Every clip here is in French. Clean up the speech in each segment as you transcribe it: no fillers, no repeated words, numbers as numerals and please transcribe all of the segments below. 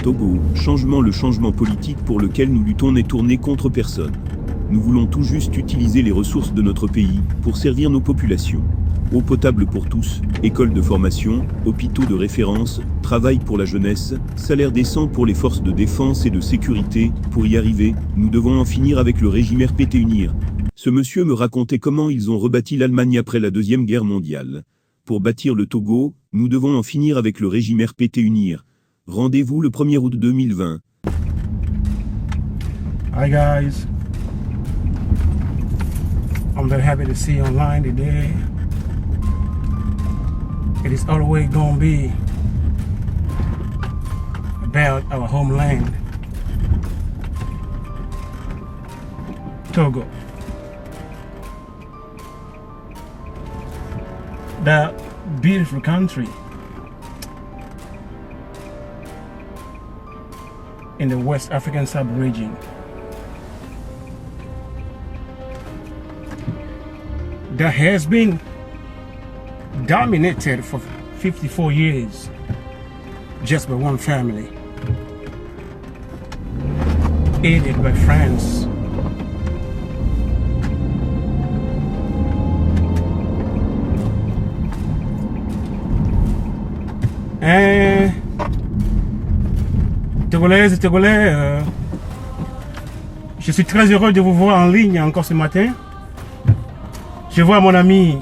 Togo, le changement politique pour lequel nous luttons n'est tourné contre personne. Nous voulons tout juste utiliser les ressources de notre pays pour servir nos populations. Eau potable pour tous, école de formation, hôpitaux de référence, travail pour la jeunesse, salaire décent pour les forces de défense et de sécurité. Pour y arriver, nous devons en finir avec le régime RPT-UNIR. Ce monsieur me racontait comment ils ont rebâti l'Allemagne après la Deuxième Guerre mondiale. Pour bâtir le Togo, nous devons en finir avec le régime RPT-UNIR. Rendez-vous le 1er août 2020. Hi guys, I'm very happy to see you online today. It is always going to be about our homeland, Togo. That beautiful country in the West African sub-region. That has been dominated for 54 years just by one family, aided by France. Et Togolaises et Togolais, je suis très heureux de vous voir en ligne encore ce matin. Je vois mon ami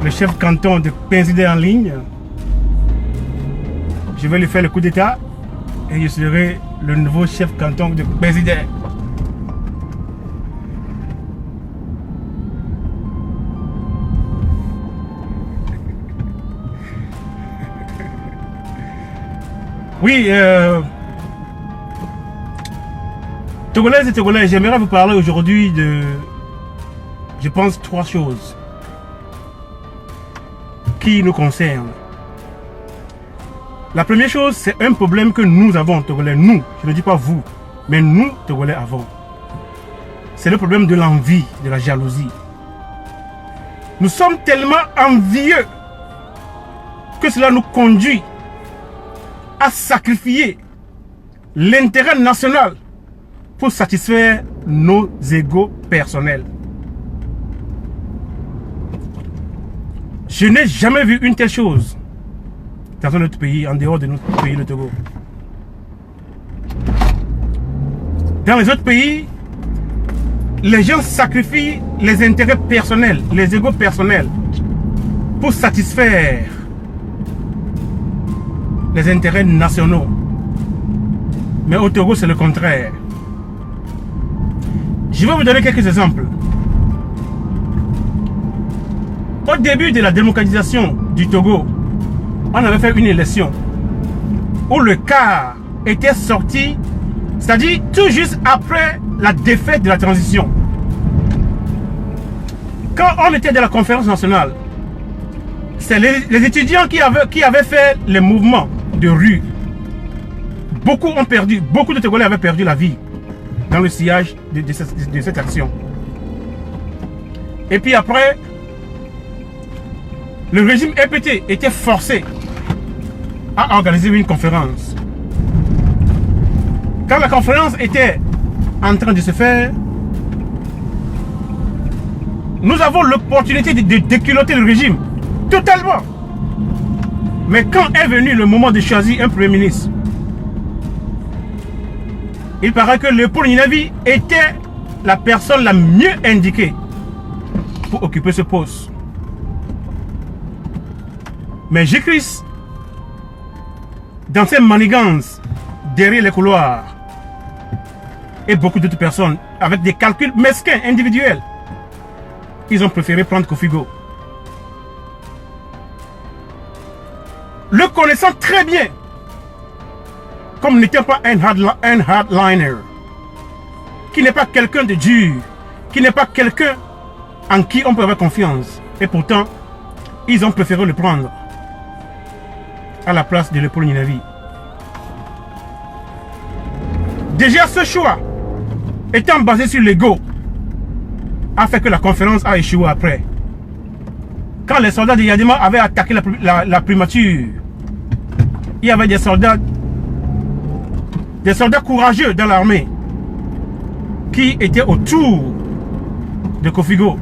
le chef canton de Pinzidé en ligne. Je vais lui faire le coup d'état et je serai le nouveau chef canton de Pinzidé. Oui, Togolaises et Togolais, j'aimerais vous parler aujourd'hui de, je pense, 3 choses qui nous concernent. La première chose, c'est un problème que nous avons, Togolais, nous, je ne dis pas vous, mais nous, Togolais, avons. C'est le problème de l'envie, de la jalousie. Nous sommes tellement envieux que cela nous conduit à sacrifier l'intérêt national pour satisfaire nos égos personnels. Je n'ai jamais vu une telle chose dans un autre pays, en dehors de notre pays, le Togo. Dans les autres pays, les gens sacrifient les intérêts personnels, les égos personnels, pour satisfaire les intérêts nationaux. Mais au Togo, c'est le contraire. Je vais vous donner quelques exemples. Au début de la démocratisation du Togo, on avait fait une élection où le quart était sorti, c'est-à-dire tout juste après la défaite de la transition. Quand on était dans la conférence nationale, c'est les étudiants qui avaient fait les mouvements de rue. Beaucoup ont perdu, beaucoup de Togolais avaient perdu la vie dans le sillage de cette action. Et puis après, le régime RPT était forcé à organiser une conférence. Quand la conférence était en train de se faire, nous avons l'opportunité de déculotter le régime totalement. Mais quand est venu le moment de choisir un premier ministre, il paraît que Léopold Ninavi était la personne la mieux indiquée pour occuper ce poste. Mais Jésus-Christ, dans ses manigances derrière les couloirs, et beaucoup d'autres personnes, avec des calculs mesquins individuels, ils ont préféré prendre Kofigo. Le connaissant très bien, comme n'était pas un hardliner, qui n'est pas quelqu'un de dur, qui n'est pas quelqu'un en qui on peut avoir confiance. Et pourtant, ils ont préféré le prendre à la place de Léopold Ninavi. Déjà ce choix, étant basé sur l'ego, a fait que la conférence a échoué après. Quand les soldats de Yadima avaient attaqué la primature, il y avait des soldats des soldats courageux dans l'armée qui étaient autour de Kofigo.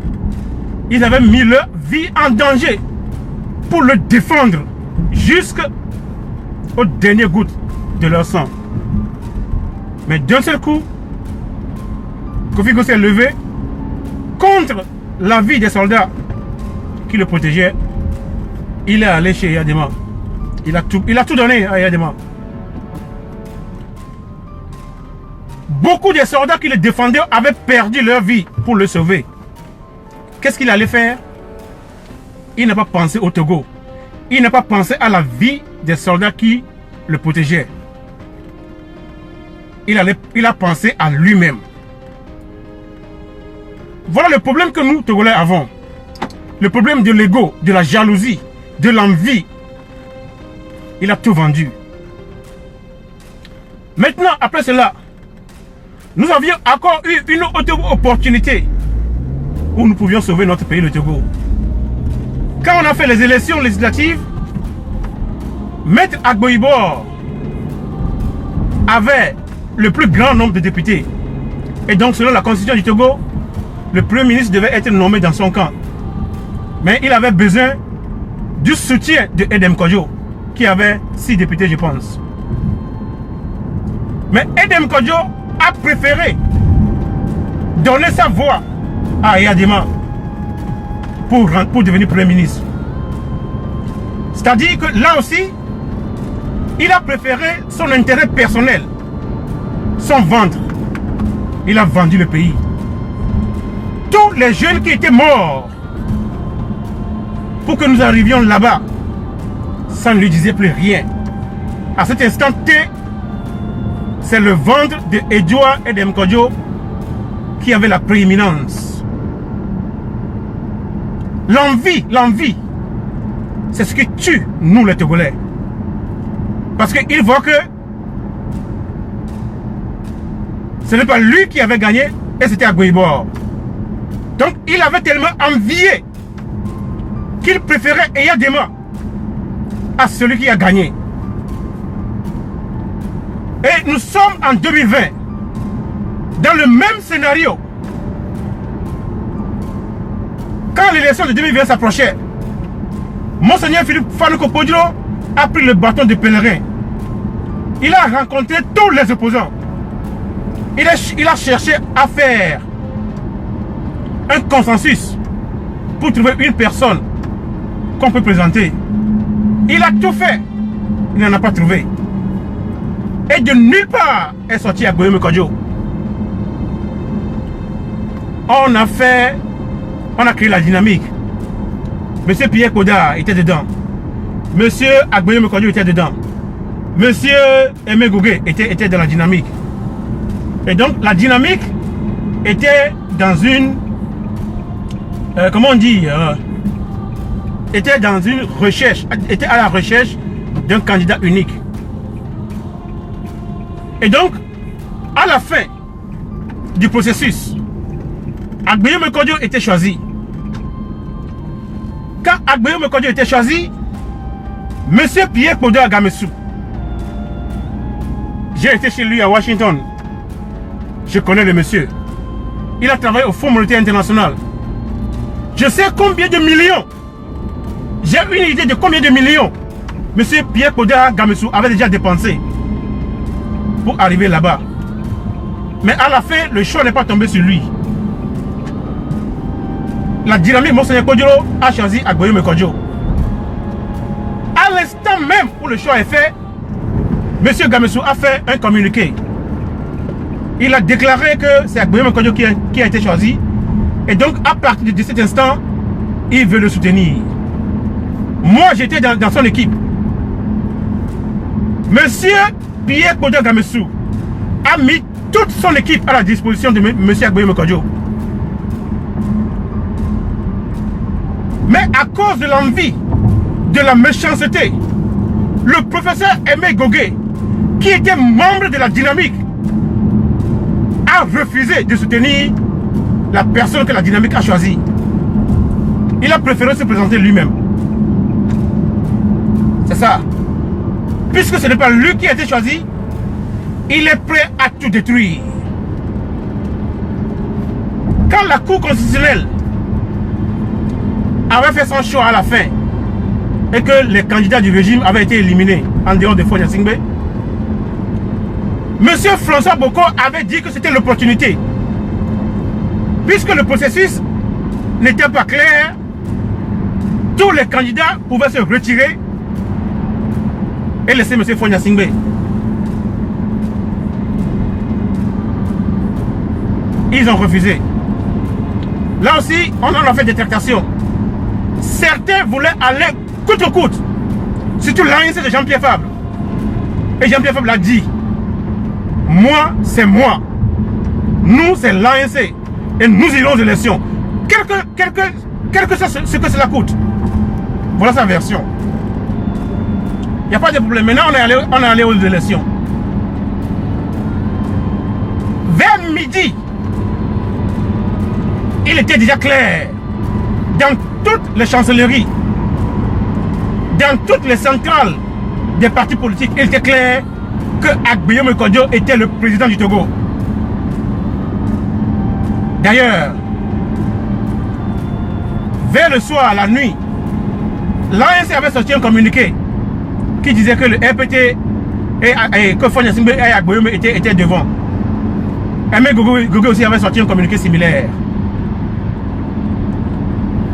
Ils avaient mis leur vie en danger pour le défendre jusqu'aux dernières gouttes de leur sang. Mais d'un seul coup, Kofigo s'est levé contre la vie des soldats qui le protégeaient. Il est allé chez Yadema. Il a tout donné à Yadema. Beaucoup de soldats qui le défendaient avaient perdu leur vie pour le sauver. Qu'est-ce qu'il allait faire? Il n'a pas pensé au Togo. Il n'a pas pensé à la vie des soldats qui le protégeaient. Il a pensé à lui-même. Voilà le problème que nous, Togolais, avons. Le problème de l'ego, de la jalousie, de l'envie. Il a tout vendu. Maintenant, après cela, nous avions encore eu une autre opportunité où nous pouvions sauver notre pays, le Togo. Quand on a fait les élections législatives, Maître Agbo-Ibor avait le plus grand nombre de députés. Et donc, selon la constitution du Togo, le Premier ministre devait être nommé dans son camp. Mais il avait besoin du soutien de Edem Kodjo, qui avait 6 députés, je pense. Mais Edem Kodjo a préféré donner sa voix à Yadema pour devenir Premier ministre. C'est-à-dire que là aussi, il a préféré son intérêt personnel, son ventre. Il a vendu le pays. Tous les jeunes qui étaient morts pour que nous arrivions là-bas, ça ne lui disait plus rien. À cet instant T, c'est le ventre de Edouard Edem Kodjo qui avait la prééminence. L'envie, c'est ce qui tue nous les Togolais. Parce qu'il voit que ce n'est pas lui qui avait gagné et c'était Agbo-Ibor. Donc il avait tellement envié qu'il préférait Eyadema à celui qui a gagné. Et nous sommes en 2020 dans le même scénario. Quand l'élection de 2020 s'approchait, Monseigneur Philippe Fanuko Podjo a pris le bâton de pèlerin. Il a rencontré tous les opposants. Il a cherché à faire un consensus pour trouver une personne qu'on peut présenter. Il a tout fait. Il n'en a pas trouvé. Et de nulle part est sorti Agbo Kodjo. On a créé la dynamique. Monsieur Pierre Koda était dedans. Monsieur Agbo Kodjo était dedans. Monsieur Aimé Gougué était dans la dynamique. Et donc la dynamique était dans une... comment on dit était dans une recherche, était à la recherche d'un candidat unique. Et donc, à la fin du processus, Agbo Kodjo était choisi. Quand Agbo Kodjo était choisi, Monsieur Pierre Koda Agamessou, j'ai été chez lui à Washington. Je connais le monsieur. Il a travaillé au Fonds monétaire international. Je sais combien de millions. J'ai une idée de combien de millions Monsieur Pierre Koda Agamessou avait déjà dépensé pour arriver là-bas. Mais à la fin, le choix n'est pas tombé sur lui. La dynamique Monseigneur Kodjo a choisi Agbo Kodjo. À l'instant même où le choix est fait, Monsieur Gamessou a fait un communiqué. Il a déclaré que c'est Agbo Kodjo qui a été choisi. Et donc, à partir de cet instant, il veut le soutenir. Moi, j'étais dans son équipe. Monsieur Pierre Koda Agamessou a mis toute son équipe à la disposition de Monsieur Agbo Kodjo. Mais à cause de l'envie, de la méchanceté, le professeur Aimé Gougué, qui était membre de la dynamique, a refusé de soutenir la personne que la dynamique a choisie. Il a préféré se présenter lui-même. C'est ça. Puisque ce n'est pas lui qui a été choisi, il est prêt à tout détruire. Quand la Cour constitutionnelle avait fait son choix à la fin et que les candidats du régime avaient été éliminés en dehors de Faure Gnassingbé, M. François Boko avait dit que c'était l'opportunité. Puisque le processus n'était pas clair, tous les candidats pouvaient se retirer et laisser M. Faure Gnassingbé. Ils ont refusé. Là aussi, on en a fait des tractations. Certains voulaient aller coûte que coûte. Surtout l'ANC de Jean-Pierre Fabre. Et Jean-Pierre Fabre l'a dit. Moi, c'est moi. Nous, c'est l'ANC. Et nous irons aux élections. Quel que soit ce que cela coûte. Voilà sa version. Il n'y a pas de problème. Maintenant, on est allé aux élections. Vers midi, il était déjà clair, dans toutes les chancelleries, dans toutes les centrales des partis politiques, il était clair que Agbeyomi Kodjo était le président du Togo. D'ailleurs, vers le soir, la nuit, l'ANC avait sorti un communiqué qui disait que le RPT et que Faure Gnassingbé et Agbeyomi étaient devant. Aimé Gogo aussi avait sorti un communiqué similaire.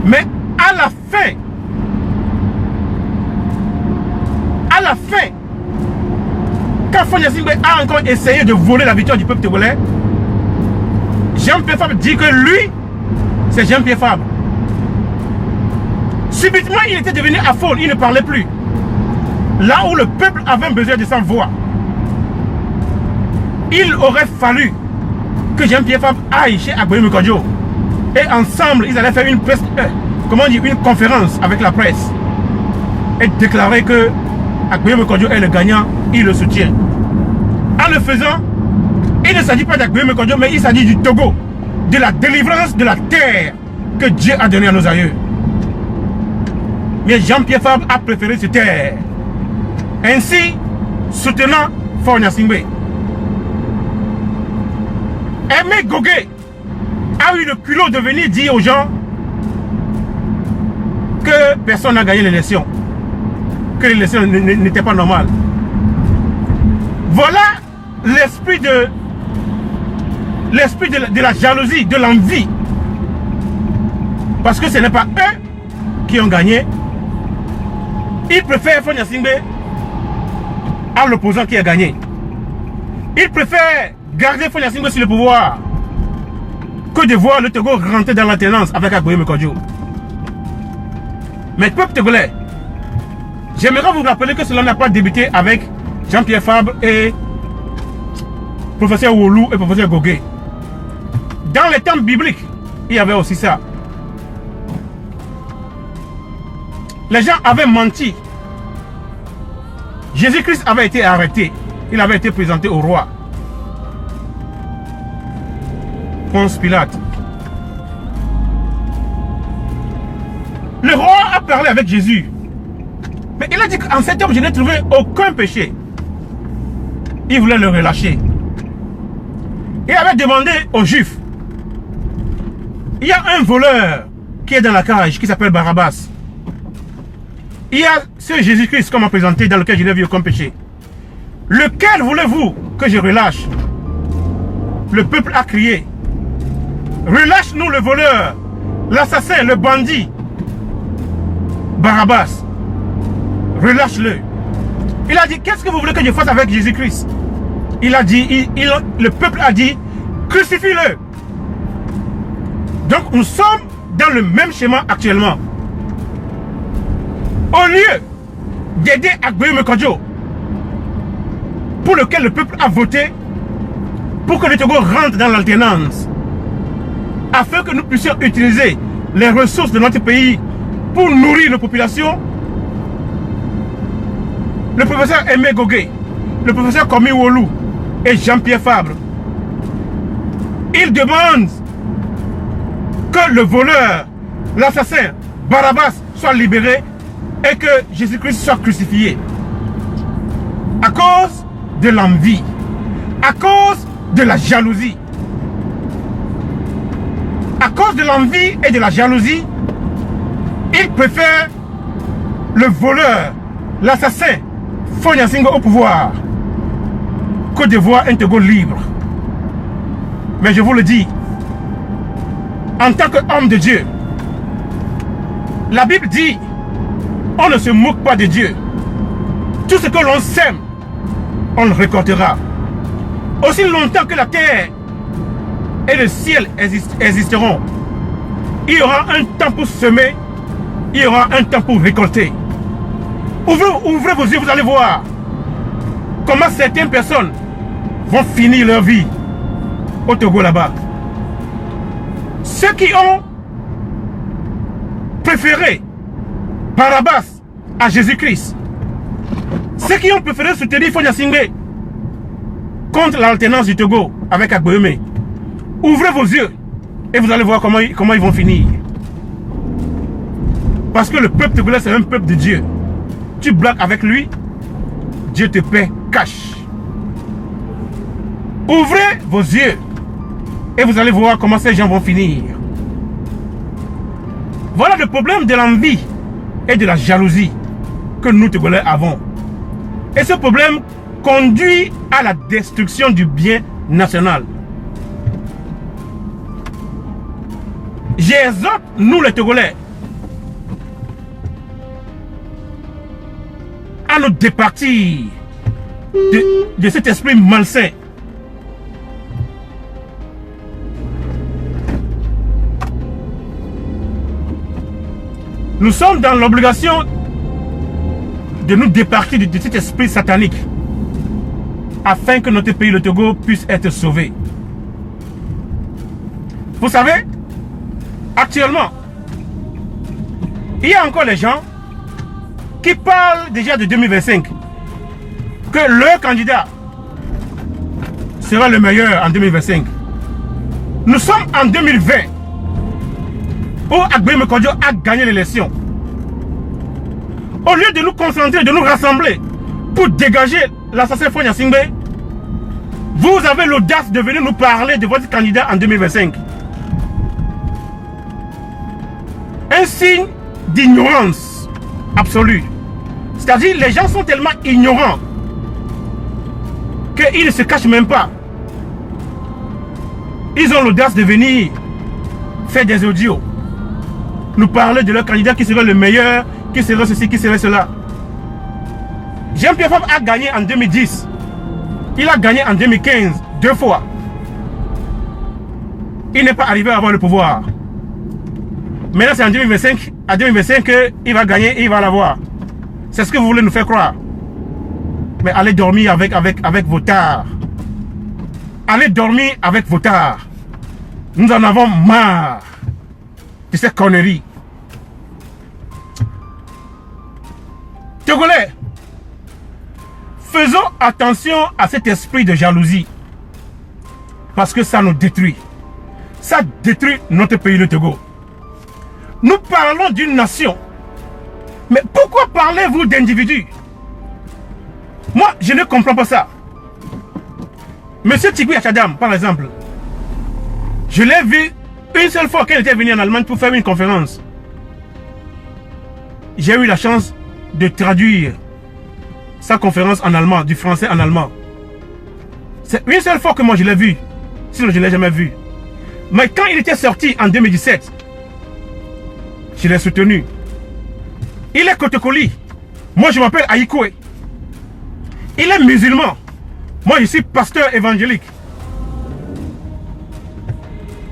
Mais à la fin, quand Faure Gnassingbé a encore essayé de voler la victoire du peuple togolais, Jean-Pierre Fabre dit que lui, c'est Jean-Pierre Fabre. Subitement, il était devenu aphone, il ne parlait plus. Là où le peuple avait besoin de sa voix, il aurait fallu que Jean-Pierre Fabre aille chez Agbeyomi Kodjo. Et ensemble, ils allaient faire une conférence avec la presse et déclarer que Agbeyomi Kodjo est le gagnant, il le soutient. En le faisant, il ne s'agit pas d'Agbeyomi Kodjo, mais il s'agit du Togo, de la délivrance de la terre que Dieu a donnée à nos aïeux. Mais Jean-Pierre Fabre a préféré se taire, ainsi soutenant Faure Gnassingbé. Aimé Gogué a eu le culot de venir dire aux gens que personne n'a gagné l'élection, que l'élection n'était pas normale. Voilà l'esprit de la jalousie, de l'envie. Parce que ce n'est pas eux qui ont gagné. Ils préfèrent Faure Gnassingbé à l'opposant qui a gagné. Ils préfèrent garder Faure Gnassingbé sur le pouvoir que de voir le Togo rentrer dans l'alternance avec Agbeyomi Kodjo. Mais peuple togolais, j'aimerais vous rappeler que cela n'a pas débuté avec Jean-Pierre Fabre et professeur Wolu et professeur Gogué. Dans les temps bibliques, il y avait aussi ça. Les gens avaient menti. Jésus-Christ avait été arrêté. Il avait été présenté au roi. Ponce Pilate. Le roi a parlé avec Jésus. Mais il a dit qu'en cet homme, je n'ai trouvé aucun péché. Il voulait le relâcher. Il avait demandé aux Juifs. Il y a un voleur qui est dans la cage, qui s'appelle Barabbas. Il y a ce Jésus-Christ qu'on m'a présenté, dans lequel je n'ai vu aucun péché. Lequel voulez-vous que je relâche? Le peuple a crié. Relâche-nous le voleur, l'assassin, le bandit. Barabbas. Relâche-le. Il a dit, qu'est-ce que vous voulez que je fasse avec Jésus-Christ? Il a dit, le peuple a dit, crucifie-le. Donc nous sommes dans le même schéma actuellement. Au lieu d'aider Agbeyomi Kodjo, pour lequel le peuple a voté, pour que le Togo rentre dans l'alternance, afin que nous puissions utiliser les ressources de notre pays pour nourrir nos populations, le professeur Aimé Gogué, le professeur Komi Wolu et Jean-Pierre Fabre, ils demandent que le voleur, l'assassin, Barabbas soit libéré et que Jésus-Christ soit crucifié. À cause de l'envie. À cause de la jalousie. À cause de l'envie et de la jalousie, ils préfèrent le voleur, l'assassin, Fonia Singo au pouvoir, que de voir un Togo libre. Mais je vous le dis, en tant qu'homme de Dieu, la Bible dit, on ne se moque pas de Dieu. Tout ce que l'on sème, on le récoltera. Aussi longtemps que la terre et le ciel existeront, il y aura un temps pour semer, il y aura un temps pour récolter. Ouvrez vos yeux, vous allez voir comment certaines personnes vont finir leur vie au Togo là-bas. Ceux qui ont préféré Barabas à Jésus-Christ, ceux qui ont préféré soutenir Fonia Singbe contre l'alternance du Togo avec Agboyeme, ouvrez vos yeux et vous allez voir comment ils vont finir. Parce que le peuple togolais, c'est un peuple de Dieu. Tu blagues avec lui, Dieu te paie cash. Ouvrez vos yeux et vous allez voir comment ces gens vont finir. Voilà le problème de l'envie et de la jalousie que nous Togolais avons. Et ce problème conduit à la destruction du bien national. J'exhorte, nous les Togolais, à nous départir de cet esprit malsain. Nous sommes dans l'obligation de nous départir de cet esprit satanique afin que notre pays, le Togo, puisse être sauvé. Vous savez, actuellement, il y a encore les gens qui parlent déjà de 2025, que leur candidat sera le meilleur en 2025. Nous sommes en 2020, où Agboyeme Kodjo a gagné l'élection. Au lieu de nous concentrer, de nous rassembler pour dégager l'assassin Fonia Singbe, vous avez l'audace de venir nous parler de votre candidat en 2025. Un signe d'ignorance absolue. C'est-à-dire, les gens sont tellement ignorants qu'ils ne se cachent même pas. Ils ont l'audace de venir faire des audios, nous parler de leur candidat qui serait le meilleur, qui serait ceci, qui serait cela. Jean-Pierre Fabre a gagné en 2010. Il a gagné en 2015, 2 fois. Il n'est pas arrivé à avoir le pouvoir. Maintenant, c'est en 2025, à 2025 qu'il va gagner et il va l'avoir. C'est ce que vous voulez nous faire croire. Mais allez dormir avec vos tares. Allez dormir avec vos tares. Nous en avons marre de ces conneries. Togolais, faisons attention à cet esprit de jalousie. Parce que ça nous détruit. Ça détruit notre pays, le Togo. Nous parlons d'une nation. Mais pourquoi parlez-vous d'individus? Moi, je ne comprends pas ça. Monsieur Tigui Achadam, par exemple, je l'ai vu une seule fois qu'elle était venue en Allemagne pour faire une conférence. J'ai eu la chance de traduire sa conférence en allemand, du français en allemand. C'est une seule fois que moi je l'ai vu, sinon je ne l'ai jamais vu. Mais quand il était sorti en 2017, je l'ai soutenu. Il est Kotokoli. Moi je m'appelle Aïkoué. Il est musulman. Moi je suis pasteur évangélique.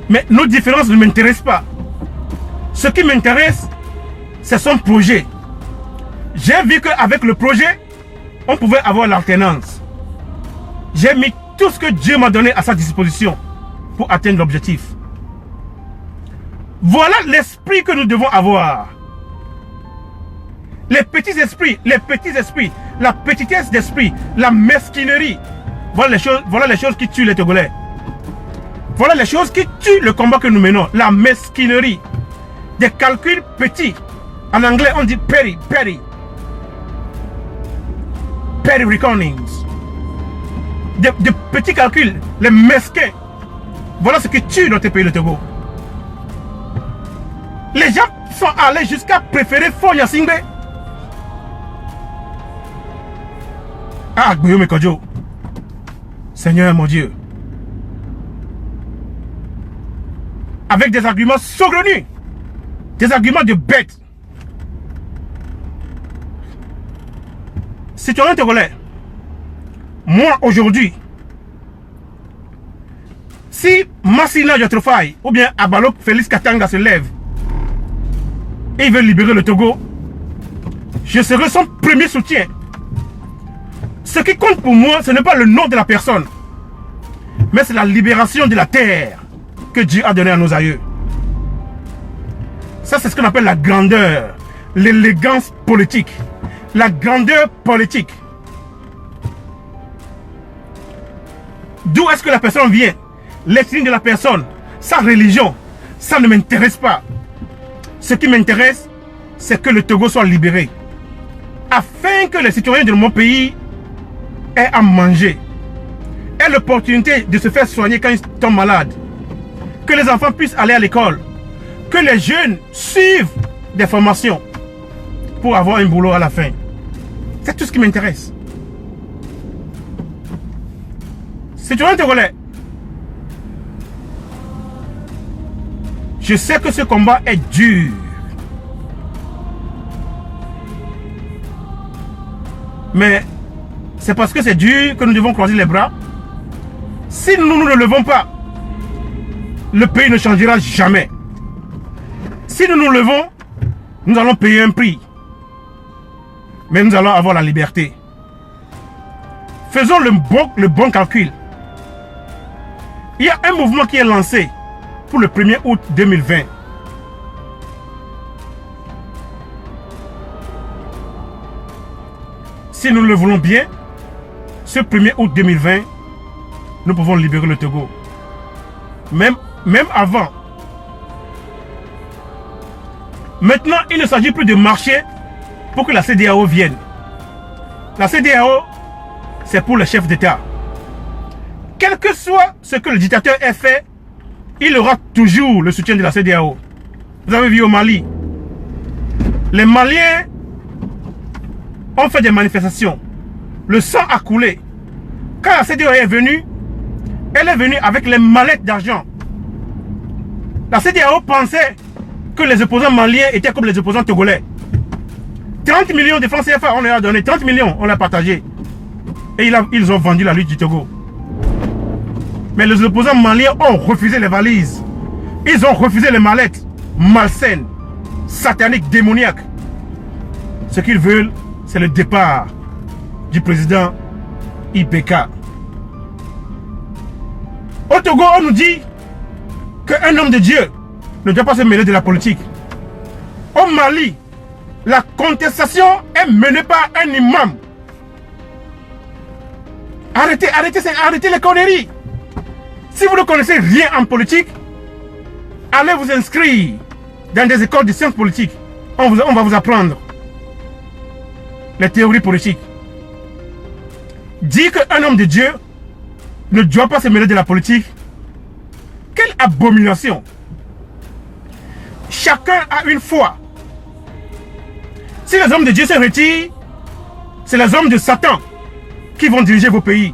Mais nos différences ne m'intéressent pas. Ce qui m'intéresse, c'est son projet. J'ai vu qu'avec le projet, on pouvait avoir l'alternance. J'ai mis tout ce que Dieu m'a donné à sa disposition pour atteindre l'objectif. Voilà l'esprit que nous devons avoir. Les petits esprits, la petitesse d'esprit, la mesquinerie. Voilà les choses qui tuent les Togolais. Voilà les choses qui tuent le combat que nous menons. La mesquinerie. Des calculs petits. En anglais, on dit petty reckonings. de petits calculs, les mesquins. Voilà ce qui tue notre pays, le Togo. Les gens sont allés jusqu'à préférer Fonya Singbe. Ah, Guillaume Kodjo. Seigneur mon Dieu. Avec des arguments saugrenus. Des arguments de bêtes. Citoyen togolais, moi aujourd'hui, si Massina Yotrofai ou bien Abalo Félix Katanga se lève et il veut libérer le Togo, je serai son premier soutien. Ce qui compte pour moi, ce n'est pas le nom de la personne, mais c'est la libération de la terre que Dieu a donnée à nos aïeux. Ça, c'est ce qu'on appelle la grandeur, l'élégance politique, la grandeur politique. D'où est-ce que la personne vient? L'ethnie de la personne, sa religion, ça ne m'intéresse pas. Ce qui m'intéresse, c'est que le Togo soit libéré, afin que les citoyens de mon pays aient à manger, aient l'opportunité de se faire soigner quand ils tombent malades, que les enfants puissent aller à l'école, que les jeunes suivent des formations pour avoir un boulot à la fin. C'est tout ce qui m'intéresse. Citoyens togolais, je sais que ce combat est dur. Mais c'est parce que c'est dur que nous devons croiser les bras. Si nous ne levons pas, le pays ne changera jamais. Si nous nous levons, nous allons payer un prix. Mais nous allons avoir la liberté. Faisons le bon calcul. Il y a un mouvement qui est lancé pour le 1er août 2020. Si nous le voulons bien, ce 1er août 2020, nous pouvons libérer le Togo. Même avant. Maintenant, il ne s'agit plus de marcher pour que la CEDEAO vienne. La CEDEAO, c'est pour les chefs d'État. Quel que soit ce que le dictateur ait fait, il aura toujours le soutien de la CEDEAO. Vous avez vu au Mali, les Maliens ont fait des manifestations. Le sang a coulé. Quand la CEDEAO est venue, elle est venue avec les mallettes d'argent. La CEDEAO pensait que les opposants maliens étaient comme les opposants togolais. 30 millions de francs CFA, on leur a donné. 30 millions, on l'a partagé. Et ils ont vendu la lutte du Togo. Mais les opposants maliens ont refusé les valises. Ils ont refusé les mallettes malsaines, sataniques, démoniaques. Ce qu'ils veulent, c'est le départ du président IPK. Au Togo, on nous dit qu'un homme de Dieu ne doit pas se mêler de la politique. Au Mali, la contestation est menée par un imam. Arrêtez les conneries. Si vous ne connaissez rien en politique, allez vous inscrire dans des écoles de sciences politiques. On va vous apprendre les théories politiques. Dire qu'un homme de Dieu ne doit pas se mêler de la politique, quelle abomination! Chacun a une foi. Si les hommes de Dieu se retirent, c'est les hommes de Satan qui vont diriger vos pays.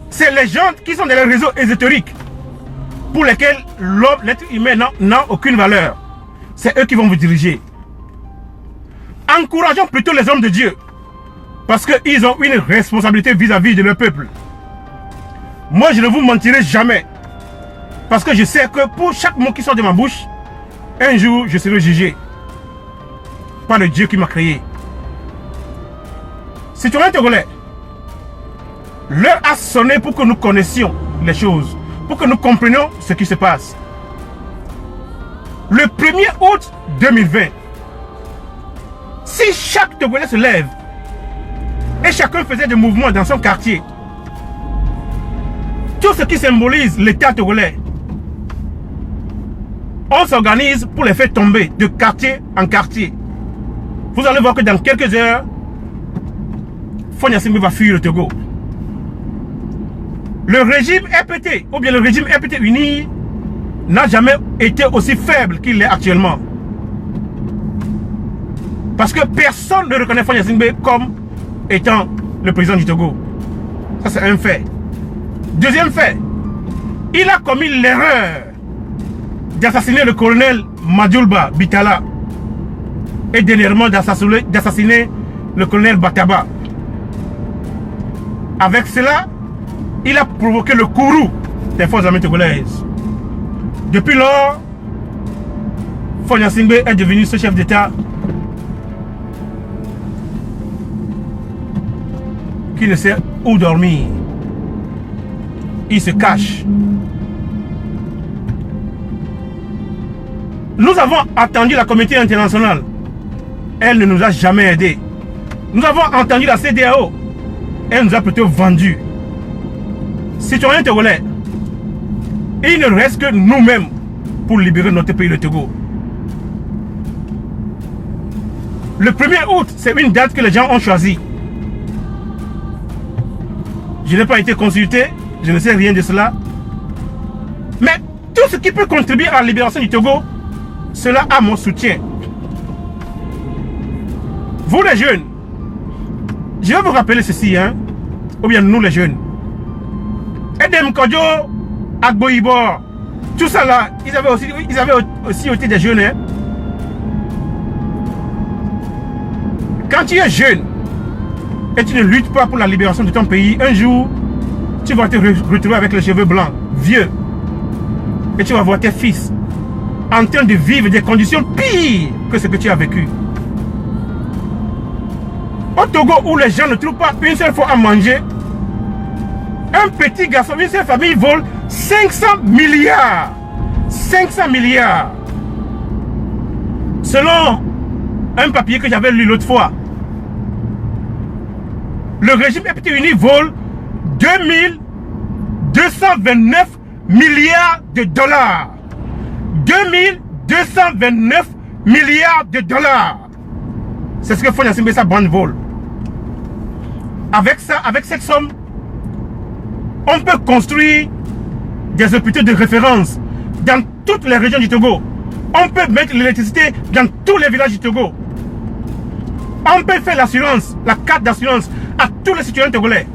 C'est les gens qui sont dans les réseaux ésotériques pour lesquels l'être humain n'a aucune valeur. C'est eux qui vont vous diriger. Encourageons plutôt les hommes de Dieu parce qu'ils ont une responsabilité vis-à-vis de leur peuple. Moi, je ne vous mentirai jamais parce que je sais que pour chaque mot qui sort de ma bouche, un jour, je serai jugé par le Dieu qui m'a créé. Citoyens togolais, l'heure a sonné pour que nous connaissions les choses, pour que nous comprenions ce qui se passe. Le 1er août 2020, si chaque Togolais se lève et chacun faisait des mouvements dans son quartier, tout ce qui symbolise l'État togolais, on s'organise pour les faire tomber de quartier en quartier. Vous allez voir que dans quelques heures, Fonya Singbe va fuir le Togo. Le régime RPT, ou bien le régime RPT uni, n'a jamais été aussi faible qu'il l'est actuellement. Parce que personne ne reconnaît Fagne Gnassingbé comme étant le président du Togo. Ça, c'est un fait. Deuxième fait, il a commis l'erreur d'assassiner le colonel Madjoulba Bitala et dernièrement d'assassiner le colonel Bataba. Avec cela, il a provoqué le courroux des forces armées togolaises. Depuis lors, Fagne Gnassingbé est devenu ce chef d'État qui ne sait où dormir. Il se cache. Nous avons attendu la communauté internationale. Elle ne nous a jamais aidés. Nous avons entendu la CEDEAO. Elle nous a plutôt vendus. Citoyens togolais, il ne reste que nous-mêmes pour libérer notre pays, le Togo. Le 1er août, c'est une date que les gens ont choisie. Je n'ai pas été consulté, je ne sais rien de cela. Mais tout ce qui peut contribuer à la libération du Togo, cela a mon soutien. Vous les jeunes, je vais vous rappeler ceci, hein, ou bien nous les jeunes. Edem Kodjo, Agbo Ibor, tout ça là, ils avaient aussi été des jeunes. Hein. Quand tu es jeune et tu ne luttes pas pour la libération de ton pays, un jour, tu vas te retrouver avec les cheveux blancs, vieux. Et tu vas voir tes fils en train de vivre des conditions pires que ce que tu as vécu. Au Togo, où les gens ne trouvent pas une seule fois à manger, un petit garçon, une seule famille vole 500 milliards. 500 milliards. Selon un papier que j'avais lu l'autre fois, le régime RPT uni vole 2229 milliards de dollars. 2229 milliards de dollars. C'est ce que Fagne Gnassingbé sa bande vole. Avec ça, avec cette somme, on peut construire des hôpitaux de référence dans toutes les régions du Togo. On peut mettre l'électricité dans tous les villages du Togo. On peut faire l'assurance, la carte d'assurance à tous les citoyens togolais.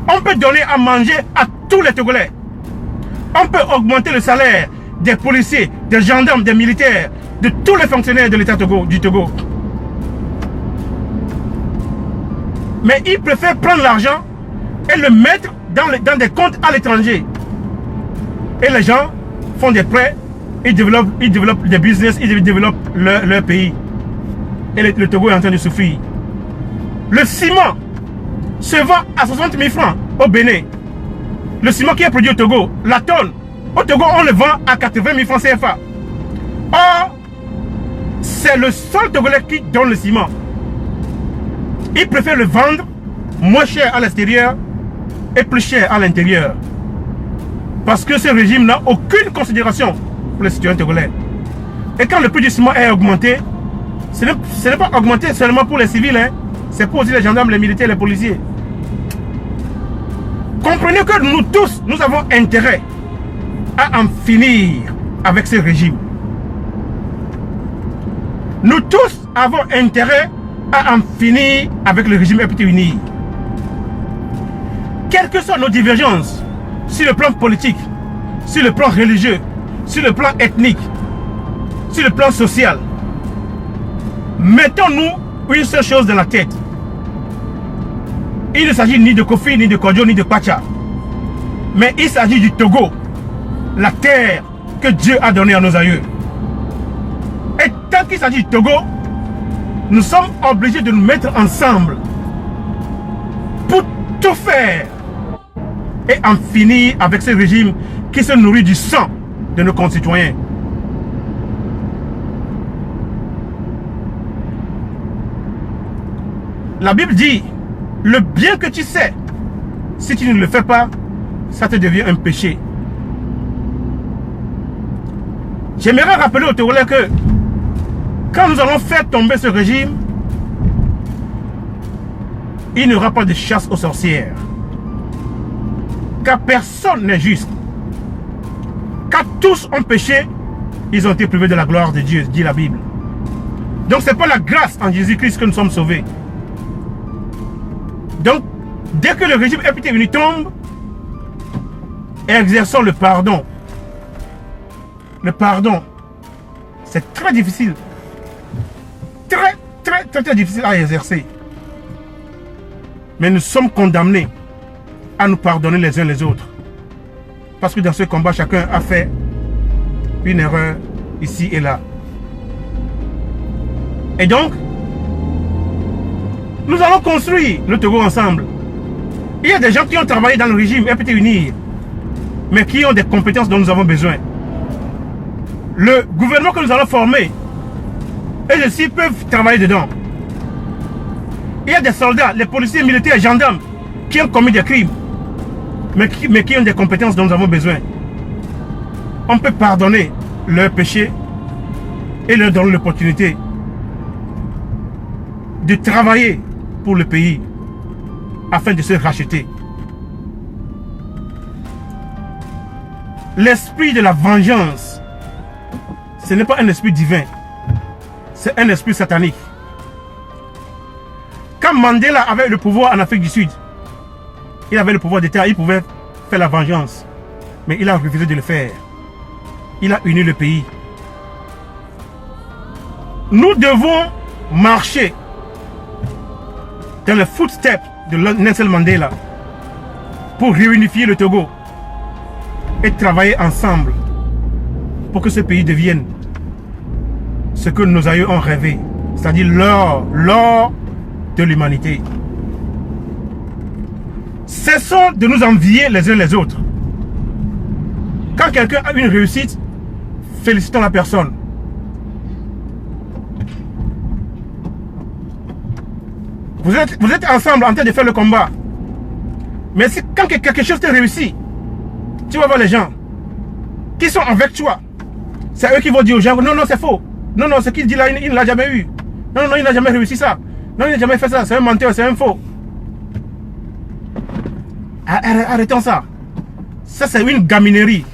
On peut donner à manger à tous les Togolais. On peut augmenter le salaire des policiers, des gendarmes, des militaires, de tous les fonctionnaires de l'État du Togo. Mais ils préfèrent prendre l'argent et le mettre dans des comptes à l'étranger. Et les gens font des prêts, ils développent des business, ils développent leur pays. Et le Togo est en train de souffrir. Le ciment se vend à 60 000 francs au Bénin. Le ciment qui est produit au Togo, la tonne, au Togo on le vend à 80 000 francs CFA. Or, c'est le seul Togolais qui donne le ciment. Ils préfèrent le vendre moins cher à l'extérieur et plus cher à l'intérieur. Parce que ce régime n'a aucune considération pour les citoyens togolais. Et quand le prix du ciment est augmenté, ce n'est pas augmenté seulement pour les civils, hein. C'est pour aussi les gendarmes, les militaires, les policiers. Comprenez que nous tous, nous avons intérêt à en finir avec ce régime. Nous tous avons intérêt à en finir avec le régime RPT uni. Quelles que soient nos divergences, sur le plan politique, sur le plan religieux, sur le plan ethnique, sur le plan social, mettons-nous une seule chose dans la tête. Il ne s'agit ni de Kofi, ni de Kodjo, ni de Pacha. Mais il s'agit du Togo, la terre que Dieu a donnée à nos aïeux. Et tant qu'il s'agit du Togo, nous sommes obligés de nous mettre ensemble pour tout faire et en finir avec ce régime qui se nourrit du sang de nos concitoyens. La Bible dit, le bien que tu sais, si tu ne le fais pas, ça te devient un péché. J'aimerais rappeler aux Togolais que quand nous allons faire tomber ce régime, il n'y aura pas de chasse aux sorcières. car personne n'est juste. Car tous ont péché, ils ont été privés de la gloire de Dieu, dit la Bible. Donc c'est pas la grâce en Jésus-Christ que nous sommes sauvés. Donc, dès que le régime FPT-UNI tombe, exerçons le pardon. Le pardon, c'est très difficile. Très difficile à exercer. Mais nous sommes condamnés à nous pardonner les uns les autres. Parce que dans ce combat, chacun a fait une erreur ici et là. Et donc, nous allons construire le Togo ensemble. Il y a des gens qui ont travaillé dans le régime FPT-UNI, mais qui ont des compétences dont nous avons besoin. Le gouvernement que nous allons former, eux aussi peuvent travailler dedans. Il y a des soldats, les policiers, militaires, gendarmes qui ont commis des crimes, mais qui ont des compétences dont nous avons besoin. On peut pardonner leurs péchés et leur donner l'opportunité de travailler pour le pays afin de se racheter. L'esprit de la vengeance, ce n'est pas un esprit divin, c'est un esprit satanique. Quand Mandela avait le pouvoir en Afrique du Sud, il avait le pouvoir d'État, il pouvait faire la vengeance, mais il a refusé de le faire. Il a uni le pays. Nous devons marcher dans les footsteps de Nelson Mandela pour réunifier le Togo et travailler ensemble pour que ce pays devienne ce que nos aïeux ont rêvé, c'est-à-dire l'or de l'humanité. Cessons de nous envier les uns les autres. Quand quelqu'un a une réussite, félicitons la personne. Vous êtes ensemble en train de faire le combat. Mais quand quelque chose te réussit, tu vas voir les gens qui sont avec toi. C'est eux qui vont dire aux gens, non, non, c'est faux. Non, non, ce qu'il dit là, il ne l'a jamais eu. Non, non, il n'a jamais réussi ça. Non, il n'a jamais fait ça. C'est un menteur, c'est un faux. Arrêtons ça. Ça, c'est une gaminerie.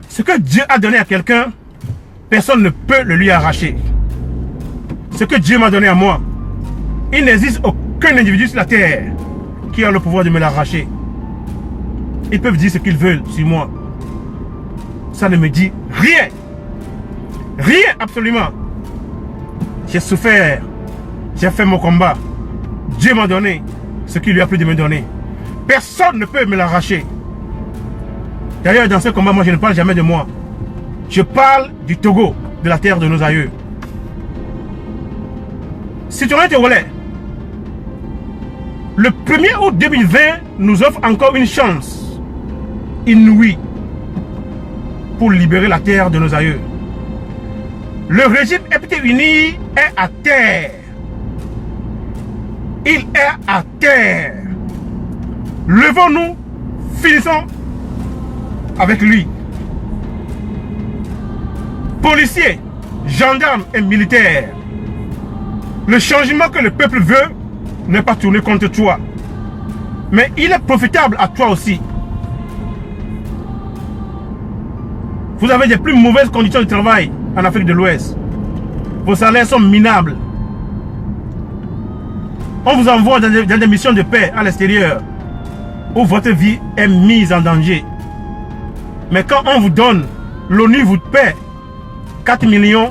Ce que Dieu a donné à quelqu'un, personne ne peut le lui arracher. Ce que Dieu m'a donné à moi, il n'existe aucun individu sur la terre qui a le pouvoir de me l'arracher. Ils peuvent dire ce qu'ils veulent sur moi. Ça ne me dit rien. Rien absolument. J'ai souffert. J'ai fait mon combat. Dieu m'a donné ce qu'il lui a plu de me donner. Personne ne peut me l'arracher. D'ailleurs, dans ce combat, moi, je ne parle jamais de moi. Je parle du Togo, de la terre de nos aïeux. Citoyens togolais, le 1er août 2020 nous offre encore une chance inouïe pour libérer la terre de nos aïeux. Le régime FPT-UNI est à terre. Il est à terre. Levons-nous, finissons avec lui. Policiers, gendarmes et militaires, le changement que le peuple veut n'est pas tourné contre toi, mais il est profitable à toi aussi. Vous avez des plus mauvaises conditions de travail en Afrique de l'Ouest. Vos salaires sont minables. On vous envoie dans des missions de paix à l'extérieur où votre vie est mise en danger. Mais quand on vous donne, l'ONU vous paie 4 millions,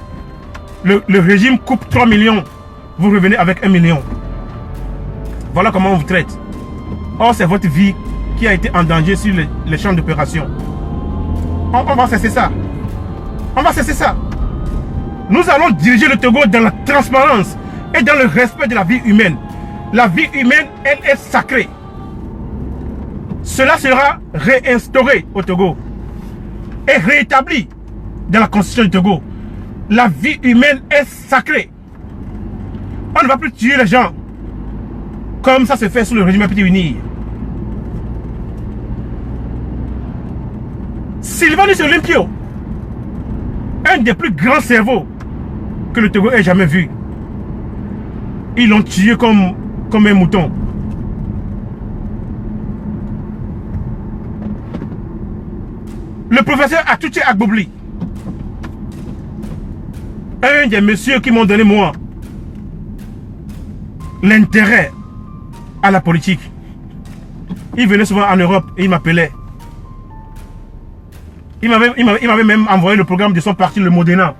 le régime coupe 3 millions, vous revenez avec 1 million. Voilà comment on vous traite. Or, c'est votre vie qui a été en danger sur les champs d'opération. On va cesser ça. On va cesser ça. Nous allons diriger le Togo dans la transparence et dans le respect de la vie humaine. La vie humaine, elle est sacrée. Cela sera réinstauré au Togo et réétabli dans la constitution du Togo. La vie humaine est sacrée. On ne va plus tuer les gens comme ça se fait sous le régime FPT-UNI. Sylvanus Olympio, un des plus grands cerveaux que le Togo ait jamais vu. Ils l'ont tué comme un mouton. Le professeur Atouché Agbobli, un des messieurs qui m'ont donné moi l'intérêt à la politique. Il venait souvent en Europe et il m'appelait. Il m'avait même envoyé le programme de son parti, le Modena.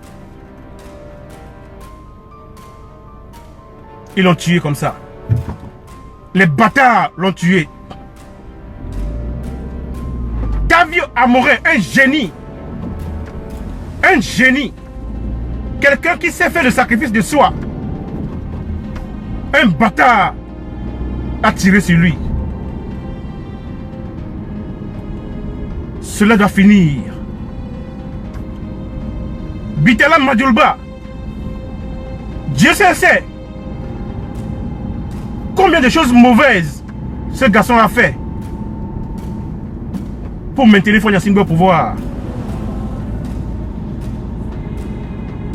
Ils l'ont tué comme ça. Les bâtards l'ont tué. Tavio Amoré, un génie. Un génie. Quelqu'un qui sait faire le sacrifice de soi. Un bâtard a tiré sur lui. Cela doit finir. Bitela Madjoulba, Dieu sait combien de choses mauvaises ce garçon a fait pour maintenir Fonya Simbe au pouvoir.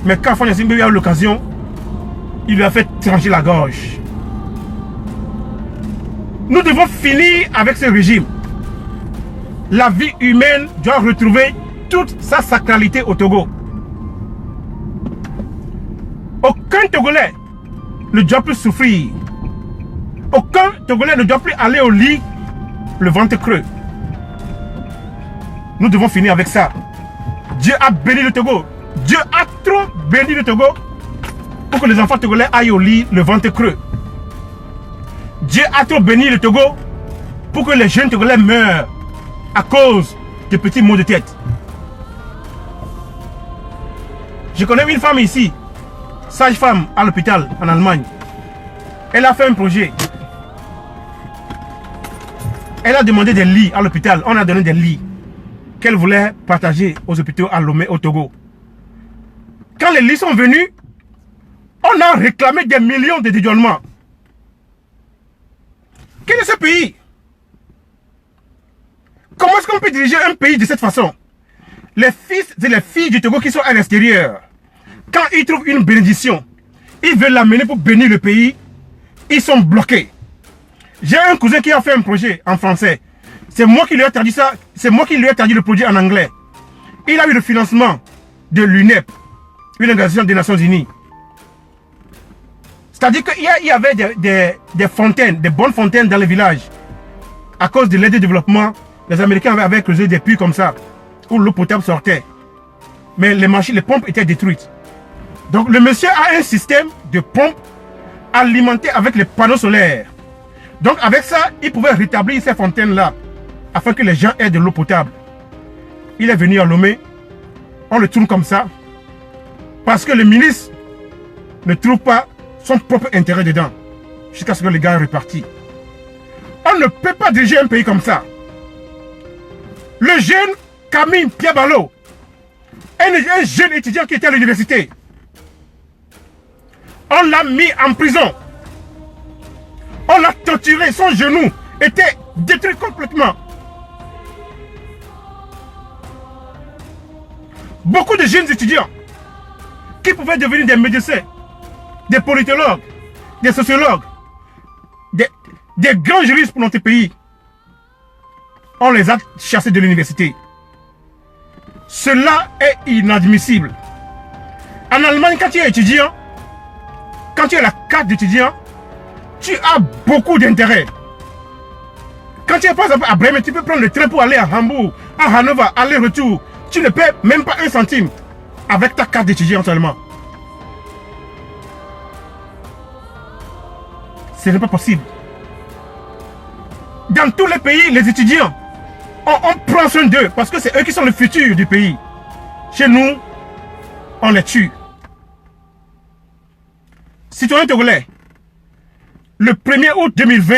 Mais quand Fonya Simbe a eu l'occasion, il lui a fait trancher la gorge. Nous devons finir avec ce régime. La vie humaine doit retrouver toute sa sacralité au Togo. Aucun Togolais ne doit plus souffrir. Aucun Togolais ne doit plus aller au lit le ventre creux. Nous devons finir avec ça. Dieu a béni le Togo. Dieu a trop béni le Togo pour que les enfants togolais aillent au lit le ventre creux. Dieu a trop béni le Togo pour que les jeunes Togolais meurent à cause de petits maux de tête. Je connais une femme ici, sage-femme à l'hôpital en Allemagne. Elle a fait un projet. Elle a demandé des lits à l'hôpital. On a donné des lits qu'elle voulait partager aux hôpitaux à Lomé, au Togo. Quand les lits sont venus, on a réclamé des millions de dédouanements. Quel est ce pays? Comment est-ce qu'on peut diriger un pays de cette façon? Les fils et les filles du Togo qui sont à l'extérieur, quand ils trouvent une bénédiction, ils veulent l'amener pour bénir le pays, ils sont bloqués. J'ai un cousin qui a fait un projet en français. C'est moi qui lui ai traduit ça, c'est moi qui lui ai traduit le projet en anglais. Il a eu le financement de l'UNEP, une organisation des Nations Unies. C'est-à-dire qu'il y avait des fontaines, des bonnes fontaines dans les villages. À cause de l'aide de développement, les Américains avaient creusé des puits comme ça, où l'eau potable sortait. Mais les machines, les pompes étaient détruites. Donc le monsieur a un système de pompe alimenté avec les panneaux solaires. Donc avec ça, il pouvait rétablir ces fontaines-là, afin que les gens aient de l'eau potable. Il est venu à Lomé, on le tourne comme ça, parce que le ministre ne trouve pas son propre intérêt dedans, jusqu'à ce que le gars est reparti. On ne peut pas diriger un pays comme ça. Le jeune Camille Piabalo, un jeune étudiant qui était à l'université, on l'a mis en prison. On l'a torturé, son genou était détruit complètement. Beaucoup de jeunes étudiants qui pouvaient devenir des médecins, des politologues, des sociologues, des grands juristes pour notre pays, on les a chassés de l'université. Cela est inadmissible. En Allemagne, quand tu es étudiant, quand tu as la carte d'étudiant, tu as beaucoup d'intérêt. Quand tu es par exemple à Bremen, tu peux prendre le train pour aller à Hambourg, à Hanovre, aller-retour. Tu ne paies même pas 1 centime avec ta carte d'étudiant seulement. Ce n'est pas possible. Dans tous les pays, les étudiants, on prend soin d'eux parce que c'est eux qui sont le futur du pays. Chez nous, on les tue. Citoyens togolais, le 1er août 2020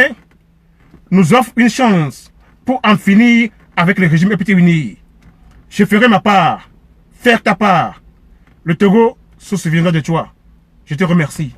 nous offre une chance pour en finir avec le régime EPT-UNI. Je ferai ma part, faire ta part. Le Togo se souviendra de toi. Je te remercie.